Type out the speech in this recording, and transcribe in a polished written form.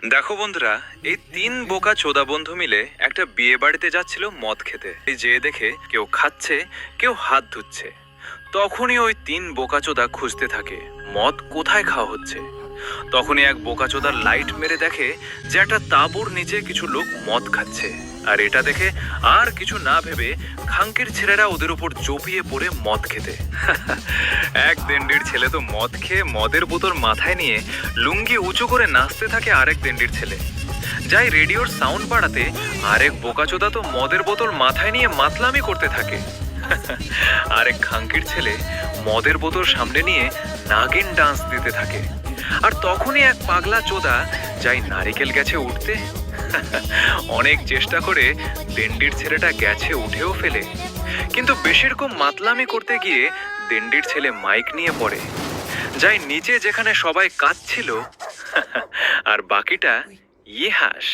দেখো বন্ধুরা, এই তিন বোকা চোদা বন্ধু মিলে একটা বিয়ে বাড়িতে যাচ্ছিল মদ খেতে। এই যেয়ে দেখে কেউ খাচ্ছে, কেউ হাত ধুচ্ছে। তখনই ওই তিন বোকাচোদা খুঁজতে থাকে মদ কোথায় খাওয়া হচ্ছে। তখনই এক বোকাচোদার লাইট মেরে দেখে যে একটা তাঁবুর নিচে কিছু লোক মদ খাচ্ছে। আর এটা দেখে আর কিছু না ভেবে খাঙ্কির ছেলেরা ওদের উপর জপিয়ে পড়ে মদ খেতে। এক দেন্ডির ছেলে তো মদ খেয়ে মদের বোতল মাথায় নিয়ে লুঙ্গি উঁচু করে নাচতে থাকে আরেক দেন্ডির ছেলে। যাই রেডিওর সাউন্ড বাড়াতে আরেক বোকাচোদা তো মদের বোতল মাথায় নিয়ে মাতলামি করতে থাকে। আরেক খাঙ্কির ছেলে মদের বোতল সামনে নিয়ে নাগিন ডান্স দিতে থাকে। আর তখনই এক পাগলা চোদা যাই নারিকেল গেছে উঠতে। অনেক চেষ্টা করে দেন্ডির ছেলেটা গেছে উঠেও ফেলে, কিন্তু বেশিরকম মাতলামি করতে গিয়ে দেন্ডির ছেলে মাইক নিয়ে পড়ে। যাই নিচে যেখানে সবাই কাঁদছিল, আর বাকিটা ইহাস।